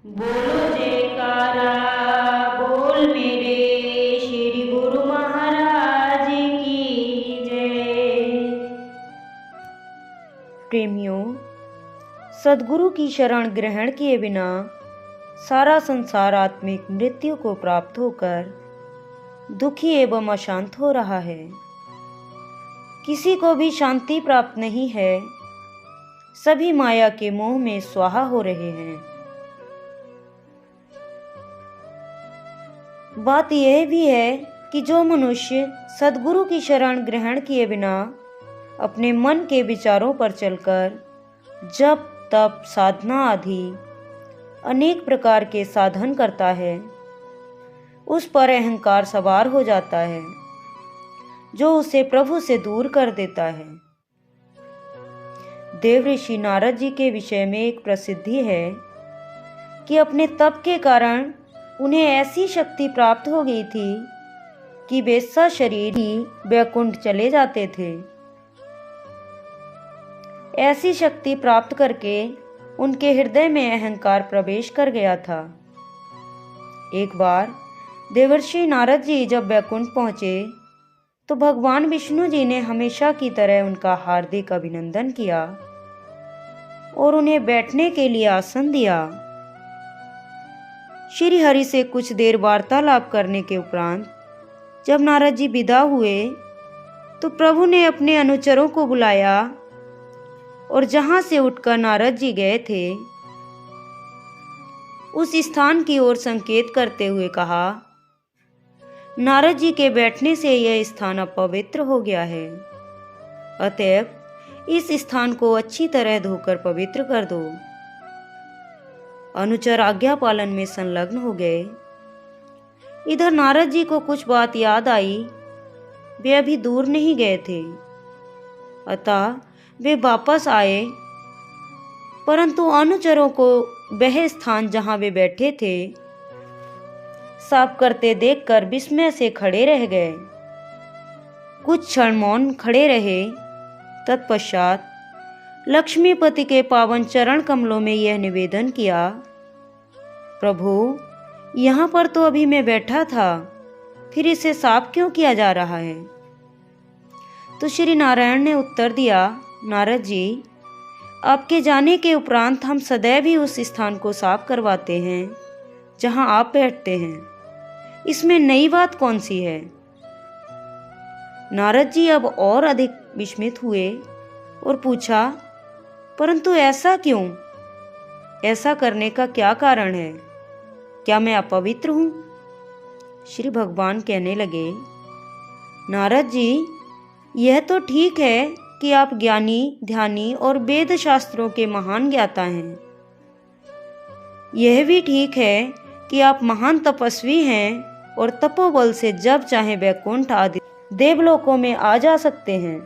बोलो जयकारा बोल मेरे श्री गुरु महाराज की जय। प्रेमियों, सद्गुरु की शरण ग्रहण किए बिना सारा संसार आत्मिक मृत्यु को प्राप्त होकर दुखी एवं अशांत हो रहा है। किसी को भी शांति प्राप्त नहीं है। सभी माया के मोह में स्वाहा हो रहे हैं। बात यह भी है कि जो मनुष्य सद्गुरु की शरण ग्रहण किए बिना अपने मन के विचारों पर चलकर जप तप साधना आदि अनेक प्रकार के साधन करता है, उस पर अहंकार सवार हो जाता है, जो उसे प्रभु से दूर कर देता है। देव ऋषि नारद जी के विषय में एक प्रसिद्धि है कि अपने तप के कारण उन्हें ऐसी शक्ति प्राप्त हो गई थी कि वे सशरीर ही वैकुंठ चले जाते थे। ऐसी शक्ति प्राप्त करके उनके हृदय में अहंकार प्रवेश कर गया था। एक बार देवर्षि नारद जी जब वैकुंठ पहुंचे तो भगवान विष्णु जी ने हमेशा की तरह उनका हार्दिक अभिनंदन किया और उन्हें बैठने के लिए आसन दिया। श्री हरि से कुछ देर वार्तालाप करने के उपरांत जब नारद जी विदा हुए तो प्रभु ने अपने अनुचरों को बुलाया और जहां से उठकर नारद जी गए थे उस स्थान की ओर संकेत करते हुए कहा, नारद जी के बैठने से यह स्थान अपवित्र हो गया है, अतएव इस स्थान को अच्छी तरह धोकर पवित्र कर दो। अनुचर आज्ञा पालन में संलग्न हो गए। इधर नारद जी को कुछ बात याद आई। वे अभी दूर नहीं गए थे, अतः वे वापस आए, परंतु अनुचरों को वह स्थान जहां वे बैठे थे साफ करते देखकर विस्मय से खड़े रह गए। कुछ क्षण मौन खड़े रहे। तत्पश्चात लक्ष्मीपति के पावन चरण कमलों में यह निवेदन किया, प्रभु, यहाँ पर तो अभी मैं बैठा था, फिर इसे साफ क्यों किया जा रहा है? तो श्री नारायण ने उत्तर दिया, नारद जी, आपके जाने के उपरांत हम सदैव ही उस स्थान को साफ करवाते हैं जहाँ आप बैठते हैं। इसमें नई बात कौन सी है? नारद जी अब और अधिक विस्मित हुए और पूछा, परंतु ऐसा क्यों? ऐसा करने का क्या कारण है? क्या मैं अपवित्र हूं? श्री भगवान कहने लगे, नारद जी, यह तो ठीक है कि आप ज्ञानी, ध्यानी और वेद शास्त्रों के महान ज्ञाता हैं। यह भी ठीक है कि आप महान तपस्वी हैं और तपोबल से जब चाहे वैकुंठ आदि देवलोकों में आ जा सकते हैं।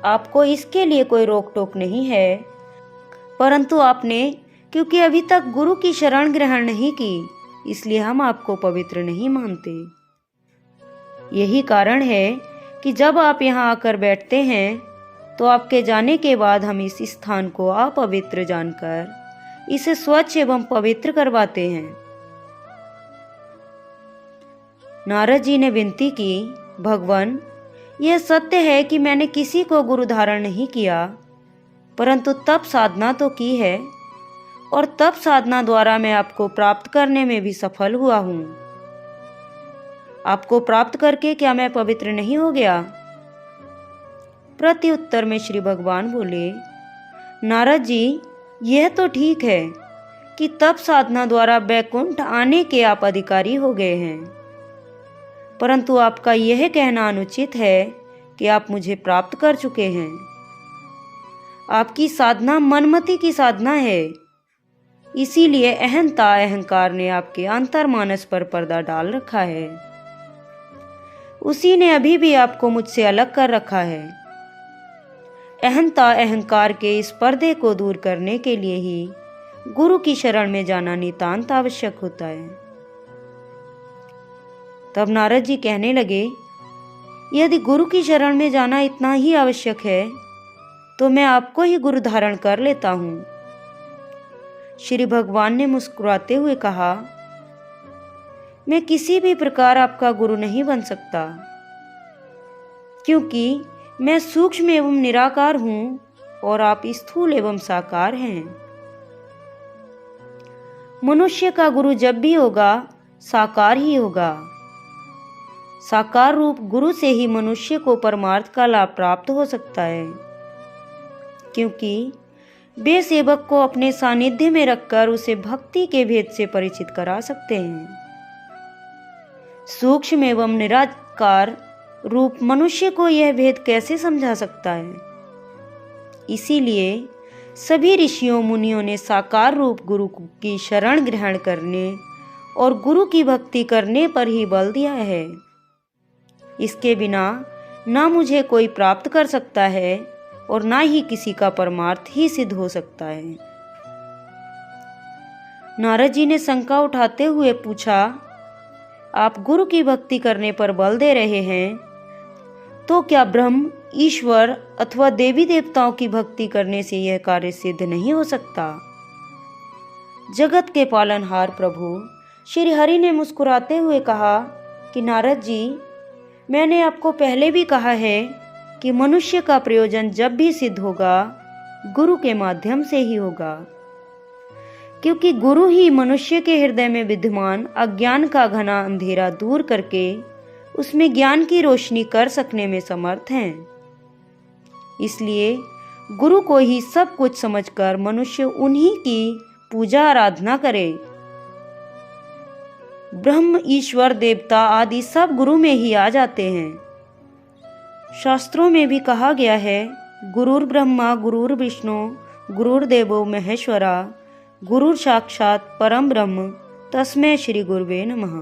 आपको इसके लिए कोई रोक टोक नहीं है, परंतु आपने क्योंकि अभी तक गुरु की शरण ग्रहण नहीं की, इसलिए हम आपको पवित्र नहीं मानते। यही कारण है कि जब आप यहाँ आकर बैठते हैं तो आपके जाने के बाद हम इस स्थान को अपवित्र जानकर इसे स्वच्छ एवं पवित्र करवाते हैं। नारद जी ने विनती की, भगवान, यह सत्य है कि मैंने किसी को गुरु धारण नहीं किया, परंतु तप साधना तो की है और तप साधना द्वारा मैं आपको प्राप्त करने में भी सफल हुआ हूँ। आपको प्राप्त करके क्या मैं पवित्र नहीं हो गया? प्रत्युत्तर में श्री भगवान बोले, नारद जी, यह तो ठीक है कि तप साधना द्वारा वैकुंठ आने के आप अधिकारी हो गए हैं, परंतु आपका यह कहना अनुचित है कि आप मुझे प्राप्त कर चुके हैं। आपकी साधना मनमति की साधना है, इसीलिए अहंता अहंकार ने आपके अंतर्मानस पर पर्दा डाल रखा है। उसी ने अभी भी आपको मुझसे अलग कर रखा है। अहंता अहंकार के इस पर्दे को दूर करने के लिए ही गुरु की शरण में जाना नितांत आवश्यक होता है। तब नारद जी कहने लगे, यदि गुरु की शरण में जाना इतना ही आवश्यक है तो मैं आपको ही गुरु धारण कर लेता हूँ। श्री भगवान ने मुस्कुराते हुए कहा, मैं किसी भी प्रकार आपका गुरु नहीं बन सकता, क्योंकि मैं सूक्ष्म एवं निराकार हूं और आप स्थूल एवं साकार हैं। मनुष्य का गुरु जब भी होगा साकार ही होगा। साकार रूप गुरु से ही मनुष्य को परमार्थ का लाभ प्राप्त हो सकता है, क्योंकि वे सेवक को अपने सानिध्य में रखकर उसे भक्ति के भेद से परिचित करा सकते हैं। सूक्ष्म एवं निराकार रूप मनुष्य को यह भेद कैसे समझा सकता है? इसीलिए सभी ऋषियों मुनियों ने साकार रूप गुरु की शरण ग्रहण करने और गुरु की भक्ति करने पर ही बल दिया है। इसके बिना ना मुझे कोई प्राप्त कर सकता है और ना ही किसी का परमार्थ ही सिद्ध हो सकता है। नारद जी ने शंका उठाते हुए पूछा, आप गुरु की भक्ति करने पर बल दे रहे हैं, तो क्या ब्रह्म, ईश्वर अथवा देवी देवताओं की भक्ति करने से यह कार्य सिद्ध नहीं हो सकता? जगत के पालनहार प्रभु श्री हरि ने मुस्कुराते हुए कहा कि नारद जी, मैंने आपको पहले भी कहा है कि मनुष्य का प्रयोजन जब भी सिद्ध होगा गुरु के माध्यम से ही होगा, क्योंकि गुरु ही मनुष्य के हृदय में विद्यमान अज्ञान का घना अंधेरा दूर करके उसमें ज्ञान की रोशनी कर सकने में समर्थ हैं। इसलिए गुरु को ही सब कुछ समझकर मनुष्य उन्हीं की पूजा आराधना करे। ब्रह्म, ईश्वर, देवता आदि सब गुरु में ही आ जाते हैं। शास्त्रों में भी कहा गया है, गुरुर् ब्रह्मा गुरुर् विष्णु गुरुर्देवो महेश्वरा गुरुर् साक्षात परम ब्रह्म तस्मै श्री गुरुवे नमः।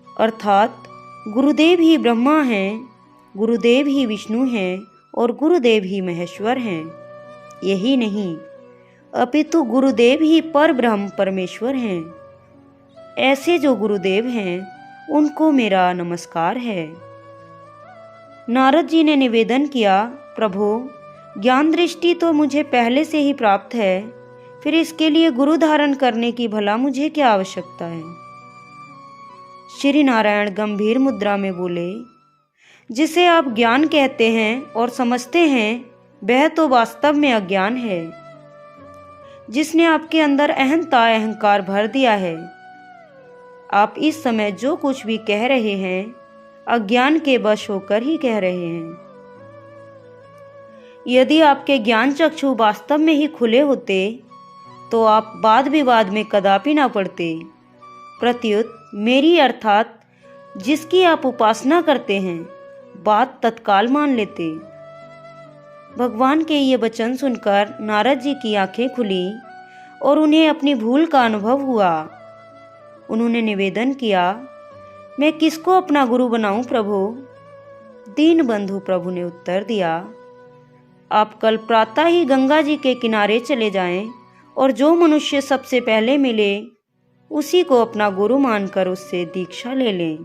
अर्थात गुरुदेव ही ब्रह्मा हैं, गुरुदेव ही विष्णु हैं और गुरुदेव ही महेश्वर हैं। यही नहीं, अपितु गुरुदेव ही पर ब्रह्म परमेश्वर हैं। ऐसे जो गुरुदेव हैं उनको मेरा नमस्कार है। नारद जी ने निवेदन किया, प्रभु, ज्ञान दृष्टि तो मुझे पहले से ही प्राप्त है, फिर इसके लिए गुरु धारण करने की भला मुझे क्या आवश्यकता है? श्री नारायण गंभीर मुद्रा में बोले, जिसे आप ज्ञान कहते हैं और समझते हैं, वह तो वास्तव में अज्ञान है, जिसने आपके अंदर अहंता अहंकार भर दिया है। आप इस समय जो कुछ भी कह रहे हैं अज्ञान के वश होकर ही कह रहे हैं। यदि आपके ज्ञान चक्षु वास्तव में ही खुले होते तो आप वाद विवाद में कदापि ना पड़ते, प्रत्युत मेरी अर्थात जिसकी आप उपासना करते हैं बात तत्काल मान लेते। भगवान के ये वचन सुनकर नारद जी की आंखें खुली और उन्हें अपनी भूल का अनुभव हुआ। उन्होंने निवेदन किया, मैं किसको अपना गुरु बनाऊं प्रभु? दीन बंधु प्रभु ने उत्तर दिया, आप कल प्रातः ही गंगा जी के किनारे चले जाएं और जो मनुष्य सबसे पहले मिले उसी को अपना गुरु मानकर उससे दीक्षा ले लें।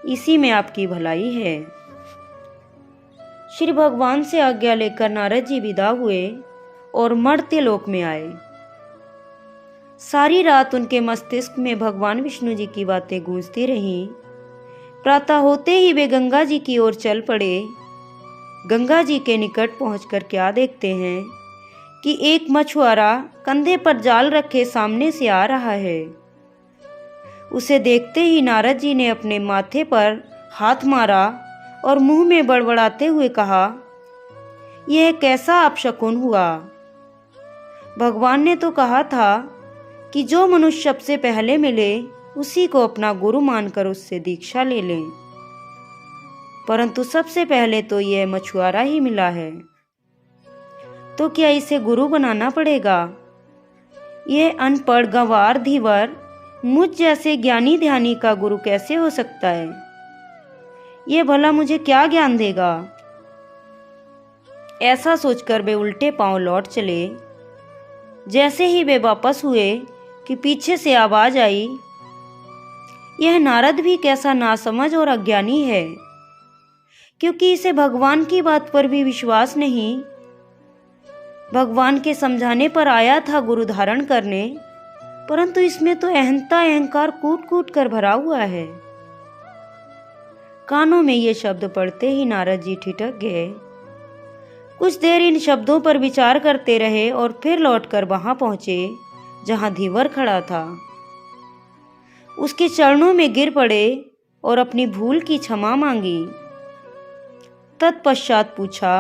इसी में आपकी भलाई है। श्री भगवान से आज्ञा लेकर नारद जी विदा हुए और मर्त्य लोक में आए। सारी रात उनके मस्तिष्क में भगवान विष्णु जी की बातें गूंजती रहीं। प्रातः होते ही वे गंगा जी की ओर चल पड़े। गंगा जी के निकट पहुंचकर क्या देखते हैं कि एक मछुआरा कंधे पर जाल रखे सामने से आ रहा है। उसे देखते ही नारद जी ने अपने माथे पर हाथ मारा और मुंह में बड़बड़ाते हुए कहा, यह कैसा अपशकुन हुआ? भगवान ने तो कहा था कि जो मनुष्य सबसे पहले मिले उसी को अपना गुरु मानकर उससे दीक्षा ले लें, परंतु सबसे पहले तो यह मछुआरा ही मिला है, तो क्या इसे गुरु बनाना पड़ेगा? यह अनपढ़ गंवार धीवर मुझ जैसे ज्ञानी ध्यानी का गुरु कैसे हो सकता है? यह भला मुझे क्या ज्ञान देगा? ऐसा सोचकर वे उल्टे पांव लौट चले। जैसे ही वे वापस हुए कि पीछे से आवाज आई, यह नारद भी कैसा नासमझ और अज्ञानी है, क्योंकि इसे भगवान की बात पर भी विश्वास नहीं। भगवान के समझाने पर आया था गुरु धारण करने, परंतु इसमें तो अहंता अहंकार कूट कूट कर भरा हुआ है। कानों में ये शब्द पड़ते ही नारद जी ठिठक गए। कुछ देर इन शब्दों पर विचार करते रहे और फिर लौटकर वहां पहुंचे जहां धीवर खड़ा था। उसके चरणों में गिर पड़े और अपनी भूल की क्षमा मांगी। तत्पश्चात पूछा,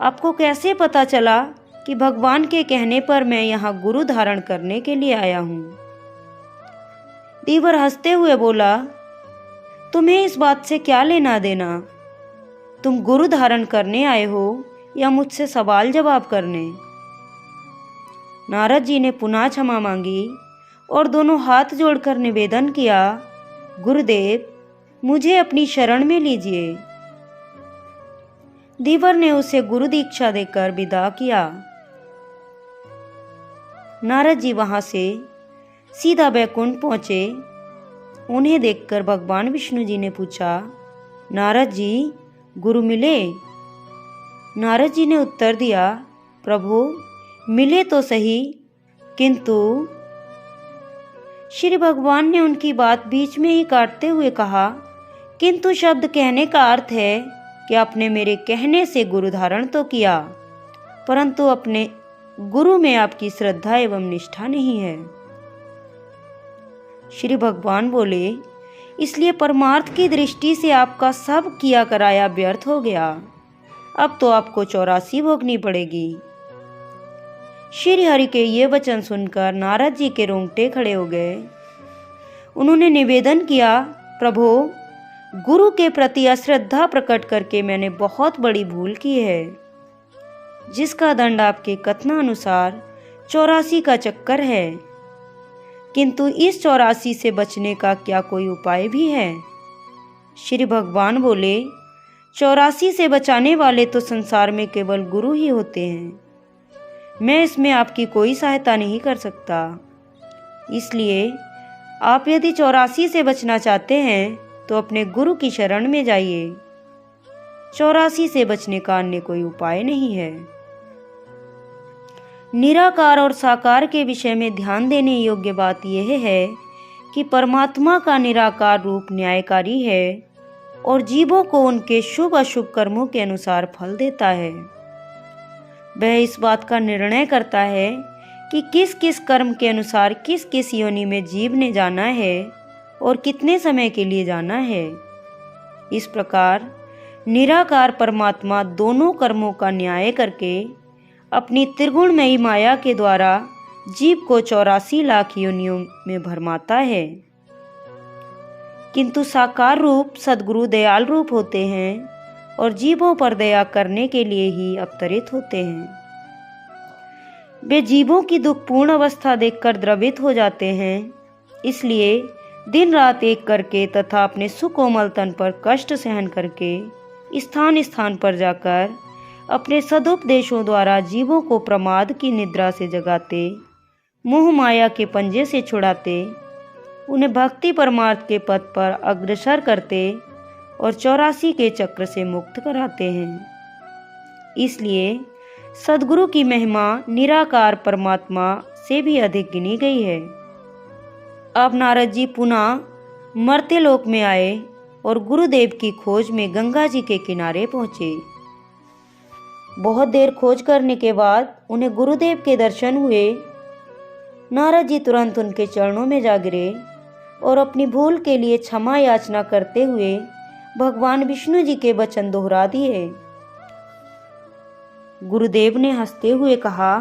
आपको कैसे पता चला कि भगवान के कहने पर मैं यहाँ गुरु धारण करने के लिए आया हूँ? धीवर हंसते हुए बोला, तुम्हें इस बात से क्या लेना देना? तुम गुरु धारण करने आए हो या मुझसे सवाल जवाब करने? नारद जी ने पुनः क्षमा मांगी और दोनों हाथ जोड़कर निवेदन किया, गुरुदेव मुझे अपनी शरण में लीजिए। धीवर ने उसे गुरु दीक्षा देकर विदा किया। नारद जी वहां से सीधा बैकुंठ पहुंचे। उन्हें देखकर भगवान विष्णु जी ने पूछा, नारद जी गुरु मिले? नारद जी ने उत्तर दिया, प्रभु मिले तो सही, किंतु। श्री भगवान ने उनकी बात बीच में ही काटते हुए कहा, किंतु शब्द कहने का अर्थ है कि आपने मेरे कहने से गुरु धारण तो किया, परंतु अपने गुरु में आपकी श्रद्धा एवं निष्ठा नहीं है। श्री भगवान बोले, इसलिए परमार्थ की दृष्टि से आपका सब किया कराया व्यर्थ हो गया। अब तो आपको 84 भोगनी पड़ेगी। श्री हरि के ये वचन सुनकर नारद जी के रोंगटे खड़े हो गए। उन्होंने निवेदन किया, प्रभु गुरु के प्रति अश्रद्धा प्रकट करके मैंने बहुत बड़ी भूल की है, जिसका दंड आपके कथनानुसार 84 का चक्कर है। किंतु इस 84 से बचने का क्या कोई उपाय भी है? श्री भगवान बोले, 84 से बचाने वाले तो संसार में केवल गुरु ही होते हैं। मैं इसमें आपकी कोई सहायता नहीं कर सकता। इसलिए आप यदि 84 से बचना चाहते हैं तो अपने गुरु की शरण में जाइए। 84 से बचने का अन्य कोई उपाय नहीं है। निराकार और साकार के विषय में ध्यान देने योग्य बात यह है कि परमात्मा का निराकार रूप न्यायकारी है और जीवों को उनके शुभ अशुभ कर्मों के अनुसार फल देता है। वह इस बात का निर्णय करता है कि किस किस कर्म के अनुसार किस किस योनि में जीव ने जाना है और कितने समय के लिए जाना है। इस प्रकार निराकार परमात्मा दोनों कर्मों का न्याय करके अपनी त्रिगुणमयी माया के द्वारा जीव को 84 लाख योनियों में भरमाता है। किंतु साकार रूप सद्गुरु दयाल रूप होते हैं और जीवों पर दया करने के लिए ही अवतरित होते हैं। वे जीवों की दुखपूर्ण अवस्था देखकर द्रवित हो जाते हैं, इसलिए दिन रात एक करके तथा अपने सुकोमल तन पर कष्ट सहन करके स्थान स्थान पर जाकर अपने सदुपदेशों द्वारा जीवों को प्रमाद की निद्रा से जगाते, मोह माया के पंजे से छुड़ाते, उन्हें भक्ति परमार्थ के पथ पर अग्रसर करते और 84 के चक्र से मुक्त कराते हैं। इसलिए सद्गुरु की महिमा निराकार परमात्मा से भी अधिक गिनी गई है। अब नारद जी पुनः मर्त्य लोक में आए और गुरुदेव की खोज में गंगा जी के किनारे पहुंचे। बहुत देर खोज करने के बाद उन्हें गुरुदेव के दर्शन हुए। नारद जी तुरंत उनके चरणों में जा गिरे और अपनी भूल के लिए क्षमा याचना करते हुए भगवान विष्णु जी के वचन दोहरा दिए। गुरुदेव ने हंसते हुए कहा,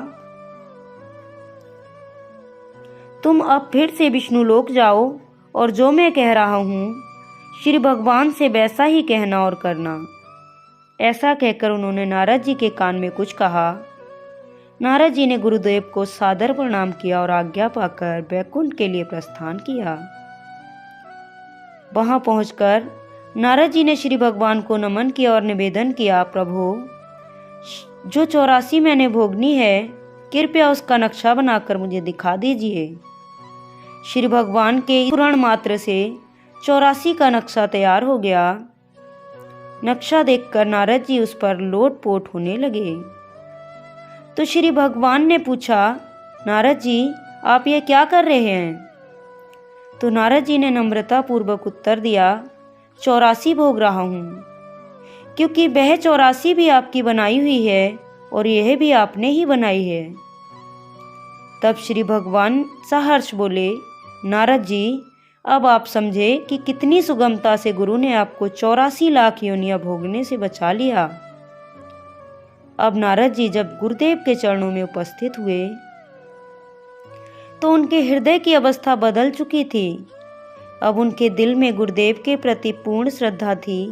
तुम अब फिर से विष्णु लोक जाओ और जो मैं कह रहा हूँ श्री भगवान से वैसा ही कहना और करना। ऐसा कहकर उन्होंने नारद जी के कान में कुछ कहा। नारद जी ने गुरुदेव को सादर प्रणाम किया और आज्ञा पाकर बैकुंठ के लिए प्रस्थान किया। वहां पहुंचकर नारद जी ने श्री भगवान को नमन किया और निवेदन किया, प्रभु जो 84 मैंने भोगनी है, कृपया उसका नक्शा बनाकर मुझे दिखा दीजिए। श्री भगवान के पूर्ण मात्र से 84 का नक्शा तैयार हो गया। नक्शा देखकर नारद जी उस पर लोटपोट होने लगे। तो श्री भगवान ने पूछा, नारद जी आप ये क्या कर रहे हैं? तो नारद जी ने नम्रतापूर्वक उत्तर दिया, 84 भोग रहा हूँ, क्योंकि वह 84 भी आपकी बनाई हुई है और यह भी आपने ही बनाई है। तब श्री भगवान सहर्ष बोले, नारद जी अब आप समझे कि कितनी सुगमता से गुरु ने आपको 84 लाख योनियां भोगने से बचा लिया। अब नारद जी जब गुरुदेव के चरणों में उपस्थित हुए तो उनके हृदय की अवस्था बदल चुकी थी। अब उनके दिल में गुरुदेव के प्रति पूर्ण श्रद्धा थी।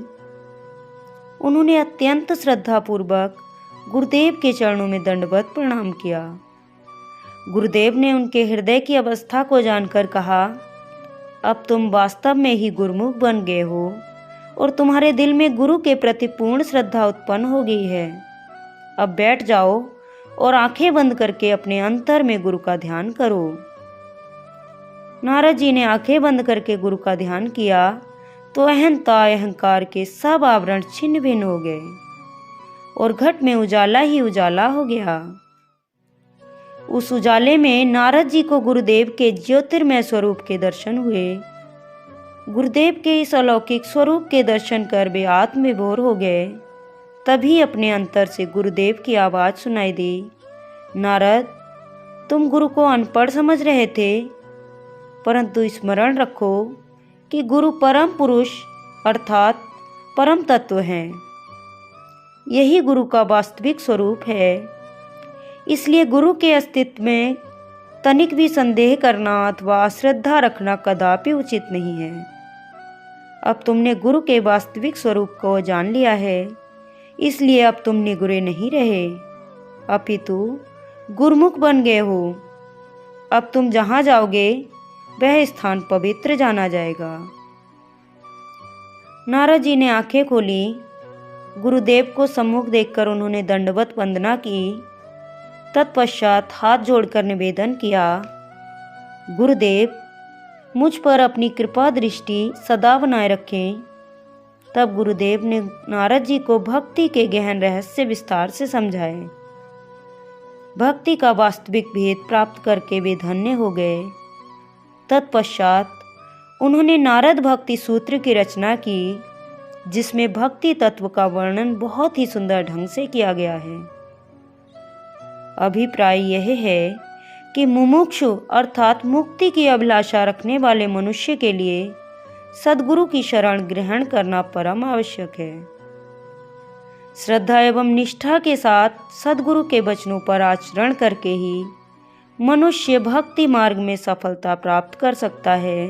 उन्होंने अत्यंत श्रद्धापूर्वक गुरुदेव के चरणों में दंडवत प्रणाम किया। गुरुदेव ने उनके हृदय की अवस्था को जानकर कहा, अब तुम वास्तव में ही गुरुमुख बन गए हो और तुम्हारे दिल में गुरु के प्रति पूर्ण श्रद्धा उत्पन्न हो गई है। अब बैठ जाओ और आंखें बंद करके अपने अंतर में गुरु का ध्यान करो। नारद जी ने आंखें बंद करके गुरु का ध्यान किया तो अहंता अहंकार के सब आवरण छिन्न भिन्न हो गए और घट में उजाला ही उजाला हो गया। उस उजाले में नारद जी को गुरुदेव के ज्योतिर्मय स्वरूप के दर्शन हुए। गुरुदेव के इस अलौकिक स्वरूप के दर्शन कर वे आत्मविभोर हो गए। तभी अपने अंतर से गुरुदेव की आवाज़ सुनाई दी, नारद तुम गुरु को अनपढ़ समझ रहे थे, परंतु स्मरण रखो कि गुरु परम पुरुष अर्थात परम तत्व हैं। यही गुरु का वास्तविक स्वरूप है। इसलिए गुरु के अस्तित्व में तनिक भी संदेह करना अथवा अश्रद्धा रखना कदापि उचित नहीं है। अब तुमने गुरु के वास्तविक स्वरूप को जान लिया है, इसलिए अब तुम निगुरे नहीं रहे, अपितु गुरुमुख बन गए हो। अब तुम जहाँ जाओगे वह स्थान पवित्र जाना जाएगा। नारद जी ने आंखें खोली। गुरुदेव को सम्मुख देखकर उन्होंने दंडवत वंदना की। तत्पश्चात हाथ जोड़कर निवेदन किया, गुरुदेव मुझ पर अपनी कृपा दृष्टि सदा बनाए रखें। तब गुरुदेव ने नारद जी को भक्ति के गहन रहस्य विस्तार से समझाए। भक्ति का वास्तविक भेद प्राप्त करके वे धन्य हो गए। तत्पश्चात उन्होंने नारद भक्ति सूत्र की रचना की, जिसमें भक्ति तत्व का वर्णन बहुत ही सुंदर ढंग से किया गया है। अभिप्राय यह है कि मुमुक्षु अर्थात मुक्ति की अभिलाषा रखने वाले मनुष्य के लिए सद्गुरु की शरण ग्रहण करना परम आवश्यक है। श्रद्धा एवं निष्ठा के साथ सद्गुरु के वचनों पर आचरण करके ही मनुष्य भक्ति मार्ग में सफलता प्राप्त कर सकता है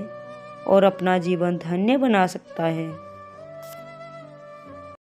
और अपना जीवन धन्य बना सकता है।